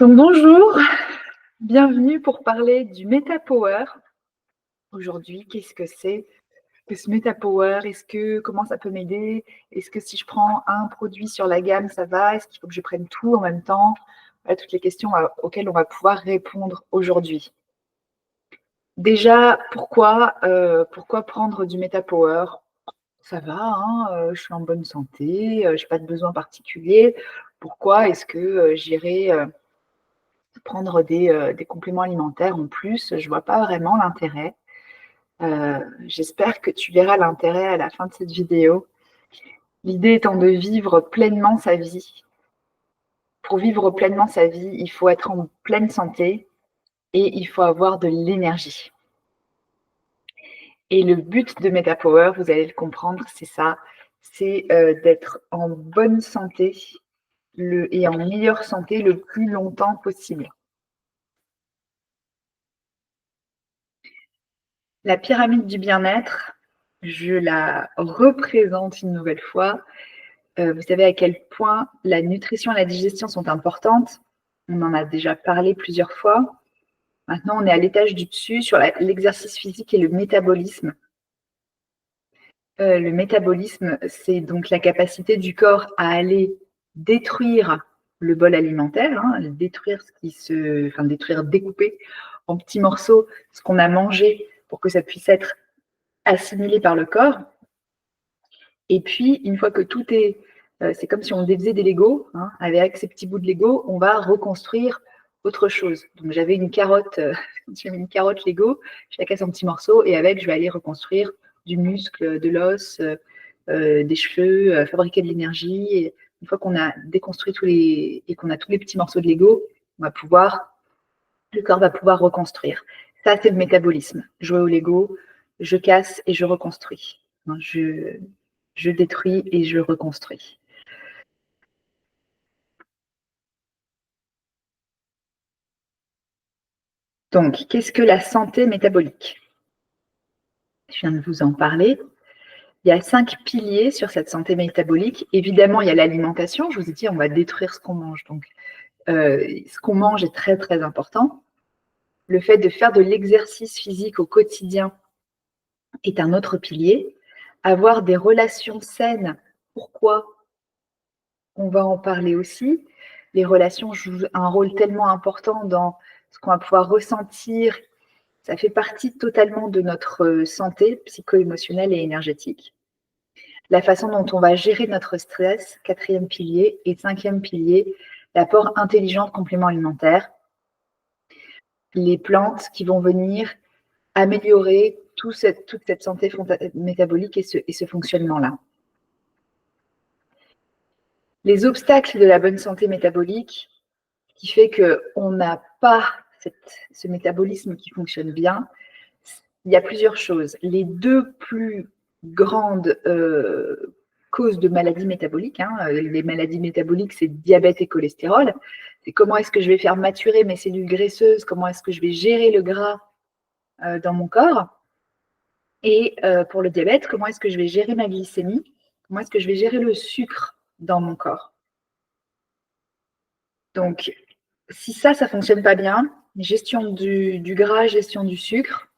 Donc bonjour, bienvenue pour parler du MetaPower. Aujourd'hui, qu'est-ce que c'est que ce MetaPower? Comment ça peut m'aider? Est-ce que si je prends un produit sur la gamme, ça va? Est-ce qu'il faut que je prenne tout en même temps? Voilà, toutes les questions auxquelles on va pouvoir répondre aujourd'hui. Déjà, pourquoi prendre du MetaPower? Ça va, hein, je suis en bonne santé, je n'ai pas de besoin particulier. Pourquoi est-ce que j'irai prendre des compléments alimentaires en plus? Je ne vois pas vraiment l'intérêt. J'espère que tu verras l'intérêt à la fin de cette vidéo. L'idée étant de vivre pleinement sa vie. Pour vivre pleinement sa vie, il faut être en pleine santé et il faut avoir de l'énergie. Et le but de MetaPower, vous allez le comprendre, c'est ça, c'est d'être en bonne santé et en meilleure santé le plus longtemps possible. La pyramide du bien-être, je la représente une nouvelle fois. Vous savez à quel point la nutrition et la digestion sont importantes. On en a déjà parlé plusieurs fois. Maintenant, on est à l'étage du dessus sur l'exercice physique et le métabolisme. Le métabolisme, c'est donc la capacité du corps à aller détruire le bol alimentaire, hein, découper en petits morceaux ce qu'on a mangé pour que ça puisse être assimilé par le corps. Et puis, une fois que tout est, c'est comme si on défaisait des Legos, hein, avec ces petits bouts de Lego, on va reconstruire autre chose. Donc, j'avais une carotte, j'ai mis une carotte Lego, je la casse en petits morceaux et avec, je vais aller reconstruire du muscle, de l'os, des cheveux, fabriquer de l'énergie. Et une fois qu'on a déconstruit et qu'on a tous les petits morceaux de Lego, le corps va pouvoir reconstruire. Ça, c'est le métabolisme. Jouer au Lego, je casse et je reconstruis. Je détruis et je reconstruis. Donc, qu'est-ce que la santé métabolique? Je viens de vous en parler. Il y a 5 piliers sur cette santé métabolique. Évidemment, il y a l'alimentation. Je vous ai dit, on va détruire ce qu'on mange. Donc, ce qu'on mange est très, très important. Le fait de faire de l'exercice physique au quotidien est un autre pilier. Avoir des relations saines. Pourquoi? On va en parler aussi. Les relations jouent un rôle tellement important dans ce qu'on va pouvoir ressentir. Ça fait partie totalement de notre santé psycho-émotionnelle et énergétique. La façon dont on va gérer notre stress, 4e pilier, et 5e pilier, l'apport intelligent de compléments alimentaires. Les plantes qui vont venir améliorer toute cette santé métabolique et ce fonctionnement-là. Les obstacles de la bonne santé métabolique, qui fait qu'on n'a pas ce métabolisme qui fonctionne bien, il y a plusieurs choses. Les 2 plus grandes causes de maladies métaboliques, hein, les maladies métaboliques, c'est diabète et cholestérol. C'est comment est-ce que je vais faire maturer mes cellules graisseuses, comment est-ce que je vais gérer le gras dans mon corps. Et pour le diabète, comment est-ce que je vais gérer ma glycémie, comment est-ce que je vais gérer le sucre dans mon corps. Donc, si ça ne fonctionne pas bien, gestion du gras, gestion du sucre,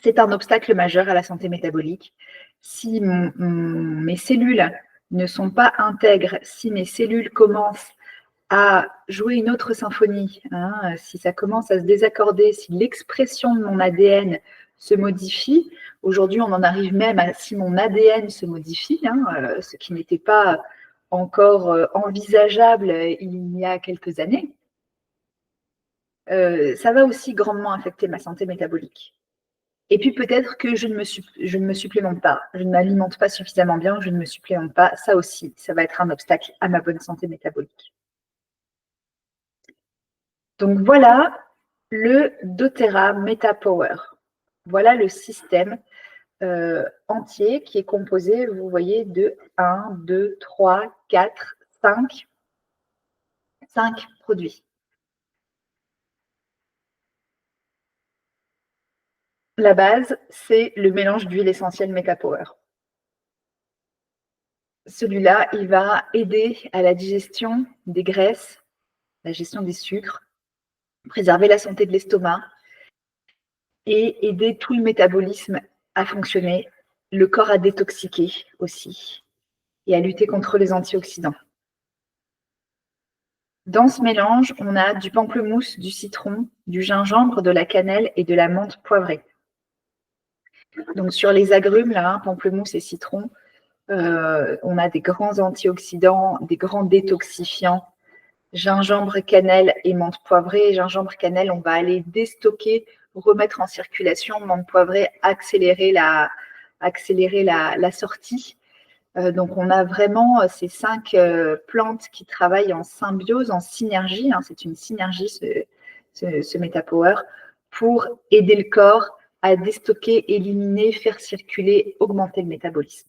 c'est un obstacle majeur à la santé métabolique. Si mes cellules ne sont pas intègres, si mes cellules commencent à jouer une autre symphonie, hein, si ça commence à se désaccorder, si l'expression de mon ADN se modifie, aujourd'hui on en arrive même à si mon ADN se modifie, hein, ce qui n'était pas encore envisageable il y a quelques années, ça va aussi grandement affecter ma santé métabolique. Et puis peut-être que je ne me supplémente pas, je ne m'alimente pas suffisamment bien, je ne me supplémente pas. Ça aussi, ça va être un obstacle à ma bonne santé métabolique. Donc voilà le doTERRA MetaPower. Voilà le système entier qui est composé, vous voyez, de 1, 2, 3, 4, 5 produits. La base, c'est le mélange d'huile essentielle MetaPower. Celui-là, il va aider à la digestion des graisses, la gestion des sucres, préserver la santé de l'estomac et aider tout le métabolisme à fonctionner, le corps à détoxiquer aussi et à lutter contre les antioxydants. Dans ce mélange, on a du pamplemousse, du citron, du gingembre, de la cannelle et de la menthe poivrée. Donc sur les agrumes, là, pamplemousse et citron, on a des grands antioxydants, des grands détoxifiants, gingembre, cannelle et menthe poivrée. Gingembre, cannelle, on va aller déstocker, remettre en circulation. Menthe poivrée, accélérer la sortie. Donc on a vraiment ces 5 plantes qui travaillent en symbiose, en synergie. Hein, c'est une synergie, ce MetaPower, pour aider le corps à déstocker, éliminer, faire circuler, augmenter le métabolisme.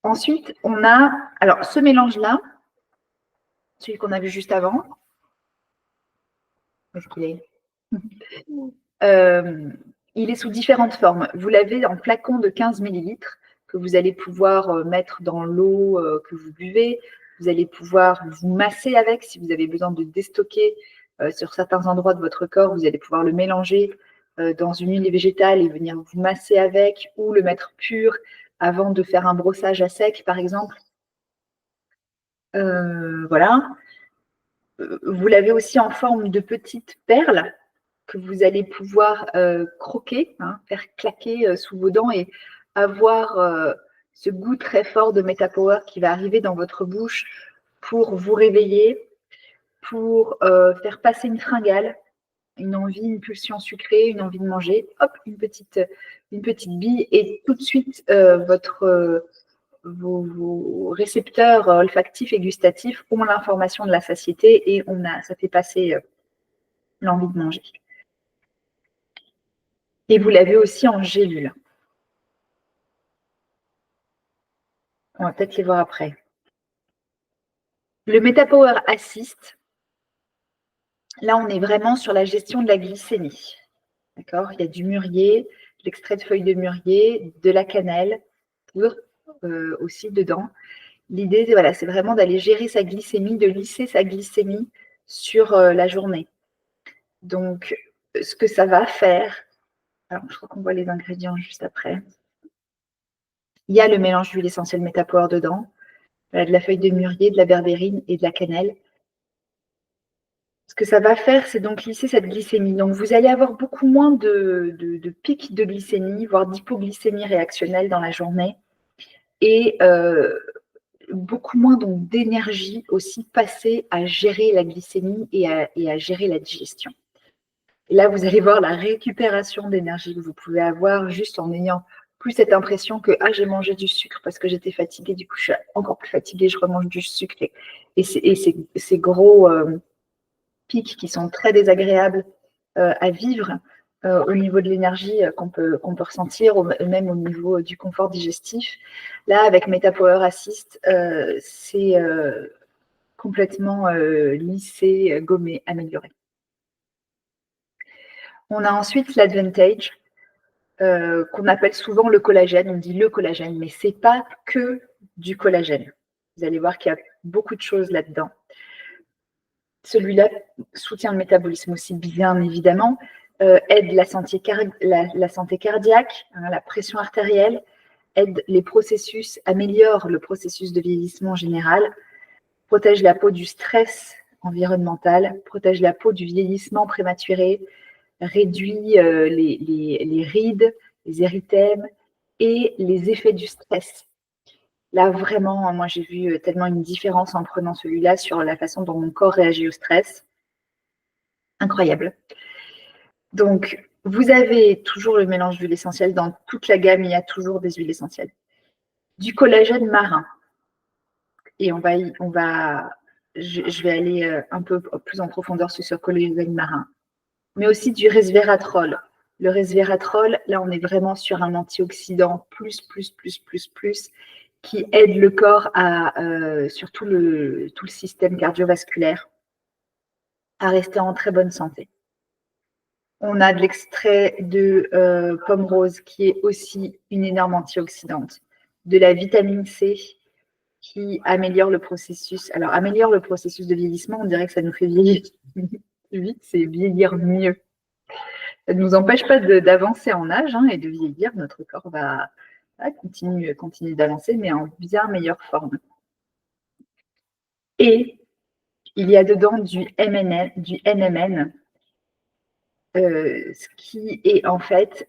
Ensuite, on a alors ce mélange-là, celui qu'on a vu juste avant. Où est-ce qu'il est, il est sous différentes formes. Vous l'avez en flacon de 15 ml que vous allez pouvoir mettre dans l'eau que vous buvez. Vous allez pouvoir vous masser avec si vous avez besoin de déstocker sur certains endroits de votre corps. Vous allez pouvoir le mélanger dans une huile végétale et venir vous masser avec, ou le mettre pur avant de faire un brossage à sec, par exemple. Voilà. Vous l'avez aussi en forme de petites perles que vous allez pouvoir croquer, hein, faire claquer sous vos dents et avoir ce goût très fort de MetaPower qui va arriver dans votre bouche pour vous réveiller, pour faire passer une fringale, une envie, une pulsion sucrée, une envie de manger, hop, une petite bille, et tout de suite vos récepteurs olfactifs et gustatifs ont l'information de la satiété et ça fait passer l'envie de manger. Et vous l'avez aussi en gélule. On va peut-être les voir après. Le MetaPower Assist, là, on est vraiment sur la gestion de la glycémie. D'accord ? Il y a du mûrier, de l'extrait de feuilles de mûrier, de la cannelle, aussi dedans. L'idée, voilà, c'est vraiment d'aller gérer sa glycémie, de lisser sa glycémie sur la journée. Donc, ce que ça va faire, alors je crois qu'on voit les ingrédients juste après. Il y a le mélange d'huile essentielle MetaPower dedans, de la feuille de mûrier, de la berbérine et de la cannelle. Ce que ça va faire, c'est donc lisser cette glycémie. Donc, vous allez avoir beaucoup moins de pics de glycémie, voire d'hypoglycémie réactionnelle dans la journée. Et beaucoup moins d'énergie aussi passée à gérer la glycémie et à gérer la digestion. Et là, vous allez voir la récupération d'énergie que vous pouvez avoir juste en ayant plus cette impression que j'ai mangé du sucre parce que j'étais fatiguée, du coup je suis encore plus fatiguée, je remange du sucre. Et ces gros pics qui sont très désagréables à vivre au niveau de l'énergie qu'on peut ressentir, même au niveau du confort digestif. Là, avec MetaPower Assist, c'est complètement lissé, gommé, amélioré. On a ensuite l'Advantage, qu'on appelle souvent le collagène. On dit le collagène, mais ce n'est pas que du collagène. Vous allez voir qu'il y a beaucoup de choses là-dedans. Celui-là soutient le métabolisme aussi, bien évidemment, aide la santé cardiaque, hein, la pression artérielle, aide les processus, améliore le processus de vieillissement général, protège la peau du stress environnemental, protège la peau du vieillissement prématuré, réduit les rides, les érythèmes et les effets du stress. Là, vraiment, moi, j'ai vu tellement une différence en prenant celui-là sur la façon dont mon corps réagit au stress. Incroyable. Donc, vous avez toujours le mélange d'huile essentielle. Dans toute la gamme, il y a toujours des huiles essentielles. Du collagène marin. Et je vais aller un peu plus en profondeur sur ce collagène marin. Mais aussi du resveratrol. Le resveratrol, là, on est vraiment sur un antioxydant plus, qui aide le corps sur tout le système cardiovasculaire à rester en très bonne santé. On a de l'extrait de pomme rose qui est aussi une énorme antioxydante, de la vitamine C qui améliore le processus. Alors, améliore le processus de vieillissement, on dirait que ça nous fait vieillir plus vite, c'est vieillir mieux. Ça ne nous empêche pas d'avancer en âge et de vieillir. Notre corps va continuer d'avancer, mais en bien meilleure forme. Et il y a dedans du NMN, ce qui est en fait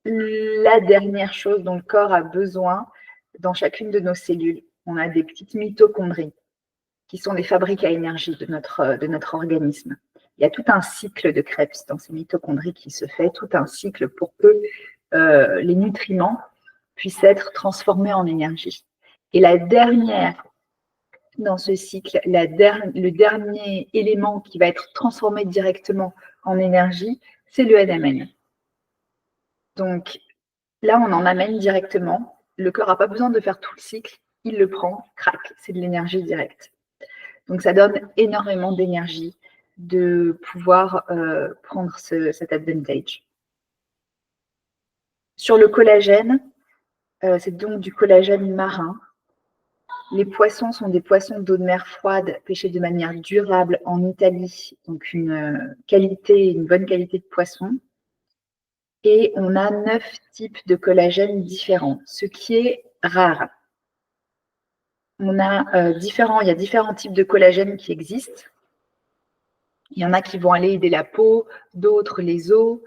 la dernière chose dont le corps a besoin dans chacune de nos cellules. On a des petites mitochondries qui sont des fabriques à énergie de notre organisme. Il y a tout un cycle de Krebs dans ces mitochondries qui se fait, tout un cycle pour que les nutriments puissent être transformés en énergie. Et la dernière, dans ce cycle, le dernier élément qui va être transformé directement en énergie, c'est le NMN. Donc là, on en amène directement. Le corps n'a pas besoin de faire tout le cycle. Il le prend, crac, c'est de l'énergie directe. Donc ça donne énormément d'énergie de pouvoir prendre cet advantage. Sur le collagène, c'est donc du collagène marin. Les poissons sont des poissons d'eau de mer froide pêchés de manière durable en Italie, donc une bonne qualité de poisson. Et on a 9 types de collagène différents, ce qui est rare. Il y a différents types de collagène qui existent. Il y en a qui vont aller aider la peau, d'autres les os,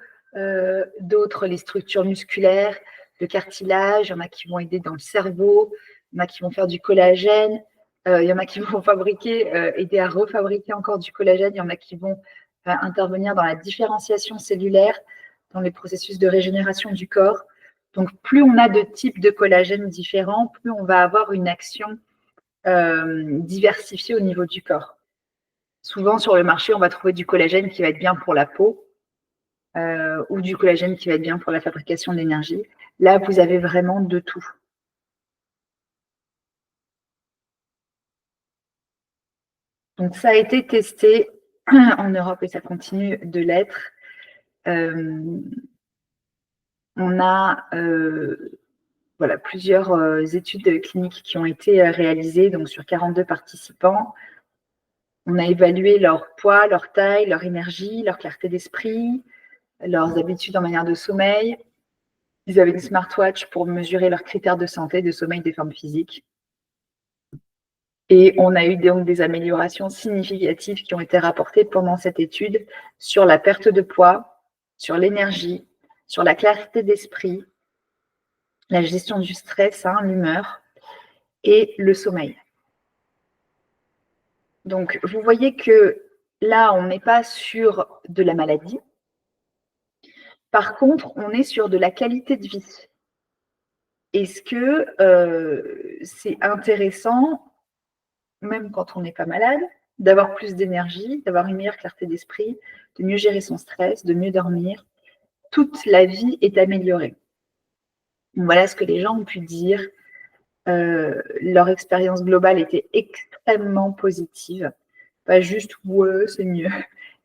d'autres les structures musculaires, le cartilage, il y en a qui vont aider dans le cerveau, il y en a qui vont faire du collagène, il y en a qui vont aider à refabriquer encore du collagène, il y en a qui vont intervenir dans la différenciation cellulaire, dans les processus de régénération du corps. Donc, plus on a de types de collagène différents, plus on va avoir une action diversifiée au niveau du corps. Souvent, sur le marché, on va trouver du collagène qui va être bien pour la peau ou du collagène qui va être bien pour la fabrication d'énergie. Là, vous avez vraiment de tout. Donc, ça a été testé en Europe et ça continue de l'être. On a plusieurs études cliniques qui ont été réalisées donc sur 42 participants. On a évalué leur poids, leur taille, leur énergie, leur clarté d'esprit, leurs habitudes en manière de sommeil. Ils avaient des smartwatches pour mesurer leurs critères de santé, de sommeil, des formes physiques. Et on a eu donc des améliorations significatives qui ont été rapportées pendant cette étude sur la perte de poids, sur l'énergie, sur la clarté d'esprit, la gestion du stress, l'humeur et le sommeil. Donc, vous voyez que là, on n'est pas sur de la maladie. Par contre, on est sur de la qualité de vie. Est-ce que c'est intéressant, même quand on n'est pas malade, d'avoir plus d'énergie, d'avoir une meilleure clarté d'esprit, de mieux gérer son stress, de mieux dormir? Toute la vie est améliorée. Donc, voilà ce que les gens ont pu dire. Leur expérience globale était extrêmement positive. Pas juste « ouais, c'est mieux »,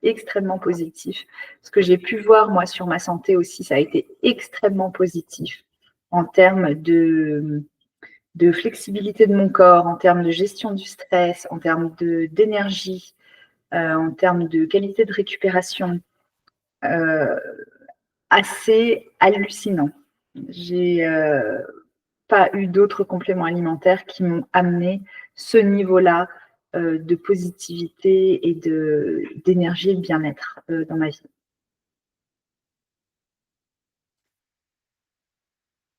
extrêmement positif. Ce que j'ai pu voir, moi, sur ma santé aussi, ça a été extrêmement positif en termes de flexibilité de mon corps, en termes de gestion du stress, en termes d'énergie, en termes de qualité de récupération. Assez hallucinant. J'ai pas eu d'autres compléments alimentaires qui m'ont amené ce niveau-là de positivité et d'énergie et de bien-être dans ma vie.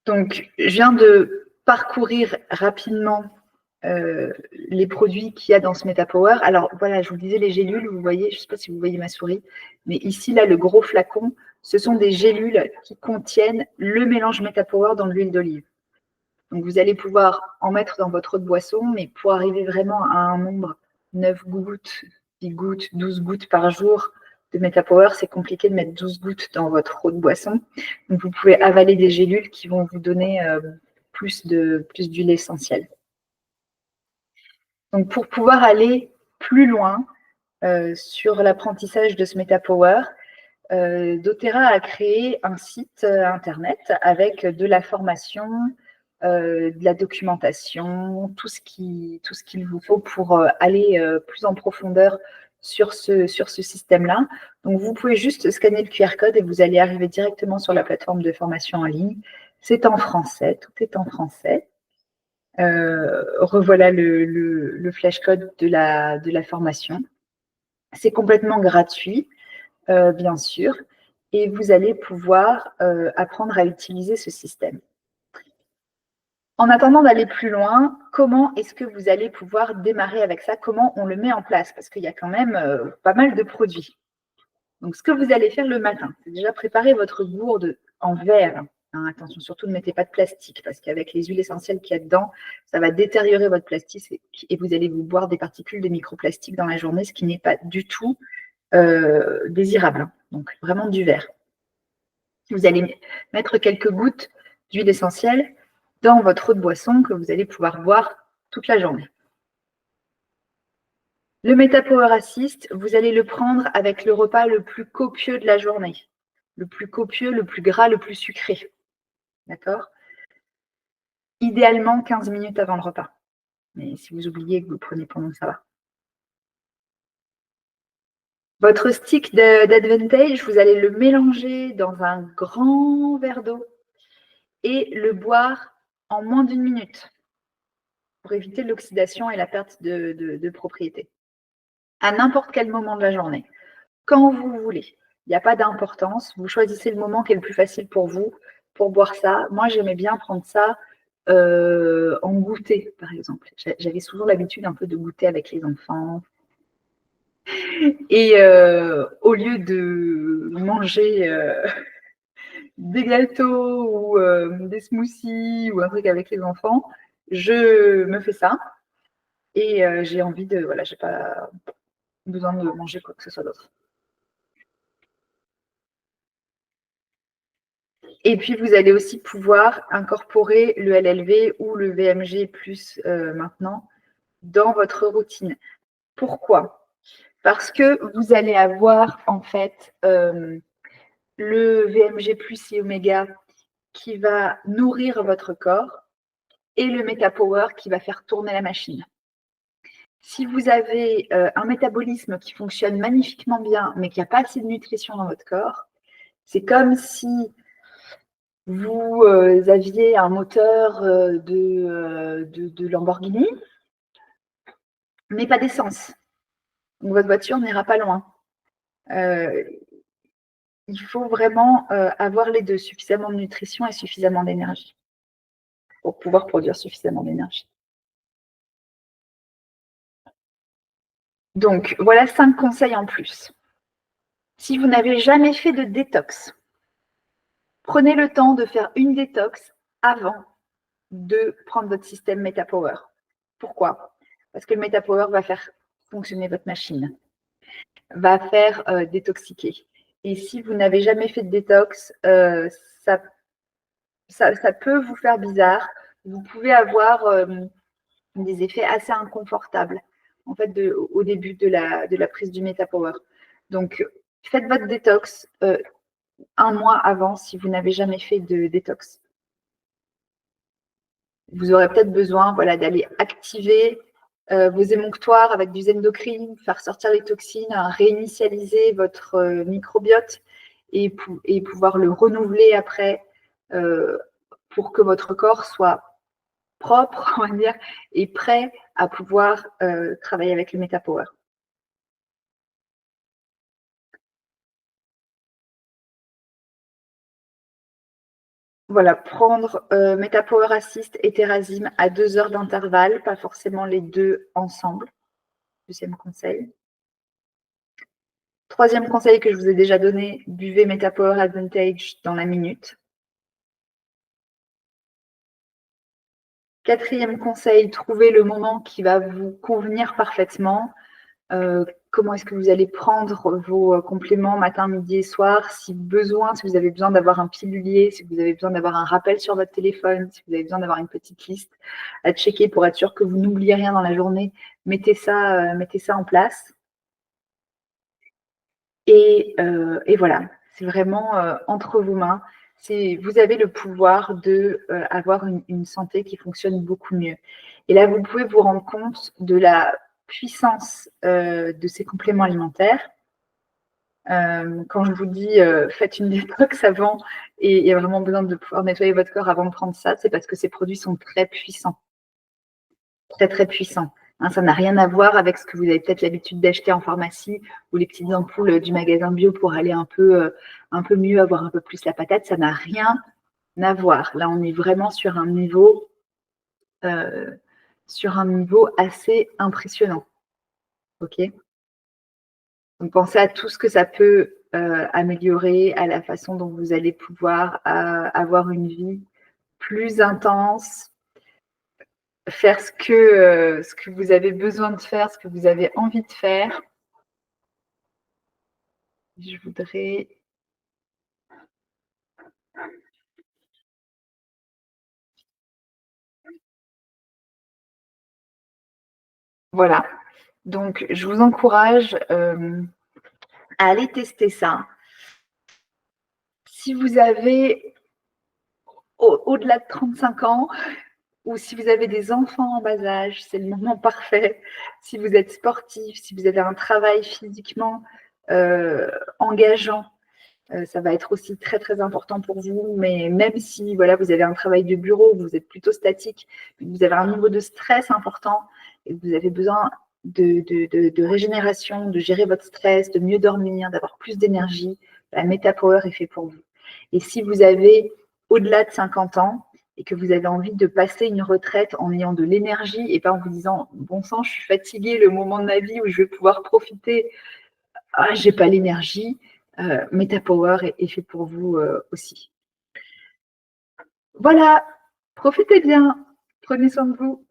Donc, je viens de parcourir rapidement les produits qu'il y a dans ce MetaPower. Alors, voilà, je vous disais les gélules, vous voyez, je ne sais pas si vous voyez ma souris, mais ici, là, le gros flacon, ce sont des gélules qui contiennent le mélange MetaPower dans l'huile d'olive. Donc, vous allez pouvoir en mettre dans votre eau de boisson, mais pour arriver vraiment à un nombre 9 gouttes, 10 gouttes, 12 gouttes par jour de MetaPower, c'est compliqué de mettre 12 gouttes dans votre eau de boisson. Donc, vous pouvez avaler des gélules qui vont vous donner plus d'huile essentielle. Donc, pour pouvoir aller plus loin sur l'apprentissage de ce MetaPower, doTERRA a créé un site internet avec de la formation, de la documentation, tout ce qu'il vous faut pour aller plus en profondeur sur ce système-là. Donc, vous pouvez juste scanner le QR code et vous allez arriver directement sur la plateforme de formation en ligne. C'est en français, tout est en français. Revoilà le flashcode de la formation. C'est complètement gratuit, bien sûr, et vous allez pouvoir apprendre à utiliser ce système. En attendant d'aller plus loin, comment est-ce que vous allez pouvoir démarrer avec ça? Comment on le met en place? Parce qu'il y a quand même pas mal de produits. Donc, ce que vous allez faire le matin, c'est déjà préparer votre gourde en verre. Hein, attention, surtout ne mettez pas de plastique parce qu'avec les huiles essentielles qu'il y a dedans, ça va détériorer votre plastique et vous allez vous boire des particules de microplastiques dans la journée, ce qui n'est pas du tout désirable. Hein. Donc, vraiment du verre. Vous allez mettre quelques gouttes d'huile essentielle dans votre eau de boisson que vous allez pouvoir boire toute la journée. Le MetaPower Assist, vous allez le prendre avec le repas le plus copieux de la journée. Le plus copieux, le plus gras, le plus sucré. D'accord? Idéalement 15 minutes avant le repas. Mais si vous oubliez que vous le prenez pendant, ça va. Votre stick d'Advantage, vous allez le mélanger dans un grand verre d'eau et le boire en moins d'1 minute pour éviter l'oxydation et la perte de propriété. À n'importe quel moment de la journée, quand vous voulez. Il n'y a pas d'importance. Vous choisissez le moment qui est le plus facile pour vous pour boire ça. Moi, j'aimais bien prendre ça en goûter, par exemple. J'avais souvent l'habitude un peu de goûter avec les enfants. Et au lieu de manger des gâteaux ou des smoothies ou un truc avec les enfants, je me fais ça. Et j'ai envie de... Voilà, j'ai pas besoin de manger quoi que ce soit d'autre. Et puis, vous allez aussi pouvoir incorporer le LLV ou le VMG+, maintenant, dans votre routine. Pourquoi? Parce que vous allez avoir, en fait, le VMG+, et Oméga qui va nourrir votre corps et le MetaPower qui va faire tourner la machine. Si vous avez un métabolisme qui fonctionne magnifiquement bien, mais qu'il n'y a pas assez de nutrition dans votre corps, c'est comme si vous aviez un moteur de Lamborghini, mais pas d'essence. Donc, votre voiture n'ira pas loin. Il faut vraiment avoir les deux, suffisamment de nutrition et suffisamment d'énergie pour pouvoir produire suffisamment d'énergie. Donc, voilà 5 conseils en plus. Si vous n'avez jamais fait de détox, prenez le temps de faire une détox avant de prendre votre système MetaPower. Pourquoi? Parce que le MetaPower va faire fonctionner votre machine, va faire détoxiquer. Et si vous n'avez jamais fait de détox, ça peut vous faire bizarre. Vous pouvez avoir des effets assez inconfortables en fait, au début de la prise du MetaPower. Donc, faites votre détox 1 mois avant si vous n'avez jamais fait de détox. Vous aurez peut-être besoin d'aller activer vos émonctoires avec du zendocrine, faire sortir les toxines, réinitialiser votre microbiote et pouvoir le renouveler après pour que votre corps soit propre, on va dire, et prêt à pouvoir travailler avec le MetaPower. Voilà, prendre MetaPower Assist et Terrazine à 2 heures d'intervalle, pas forcément les deux ensemble. Deuxième conseil. Troisième conseil que je vous ai déjà donné, buvez MetaPower Advantage dans la minute. Quatrième conseil, trouvez le moment qui va vous convenir parfaitement. Comment est-ce que vous allez prendre vos compléments matin, midi et soir, si vous avez besoin d'avoir un pilulier, si vous avez besoin d'avoir un rappel sur votre téléphone, si vous avez besoin d'avoir une petite liste à checker pour être sûr que vous n'oubliez rien dans la journée, mettez ça en place. Et voilà, c'est vraiment entre vos mains. vous avez le pouvoir d'avoir une santé qui fonctionne beaucoup mieux. Et là, vous pouvez vous rendre compte de la puissance de ces compléments alimentaires. Quand je vous dis faites une détox avant et il y a vraiment besoin de pouvoir nettoyer votre corps avant de prendre ça, c'est parce que ces produits sont très puissants. Très, très puissants. Hein, ça n'a rien à voir avec ce que vous avez peut-être l'habitude d'acheter en pharmacie ou les petites ampoules du magasin bio pour aller un peu mieux, avoir un peu plus la patate. Ça n'a rien à voir. Là, on est vraiment sur un niveau assez impressionnant. Ok. Donc, pensez à tout ce que ça peut améliorer, à la façon dont vous allez pouvoir avoir une vie plus intense, faire ce que vous avez besoin de faire, ce que vous avez envie de faire. Je voudrais... Voilà. Donc, je vous encourage à aller tester ça. Si vous avez au-delà de 35 ans, ou si vous avez des enfants en bas âge, c'est le moment parfait. Si vous êtes sportif, si vous avez un travail physiquement engageant, ça va être aussi très, très important pour vous. Mais même si voilà, vous avez un travail de bureau, vous êtes plutôt statique, vous avez un niveau de stress important et vous avez besoin de régénération, de gérer votre stress, de mieux dormir, d'avoir plus d'énergie, la MetaPower est fait pour vous. Et si vous avez au-delà de 50 ans et que vous avez envie de passer une retraite en ayant de l'énergie et pas en vous disant bon sang, je suis fatiguée, le moment de ma vie où je vais pouvoir profiter, j'ai pas l'énergie, MetaPower est fait pour vous aussi. Voilà, profitez bien, prenez soin de vous.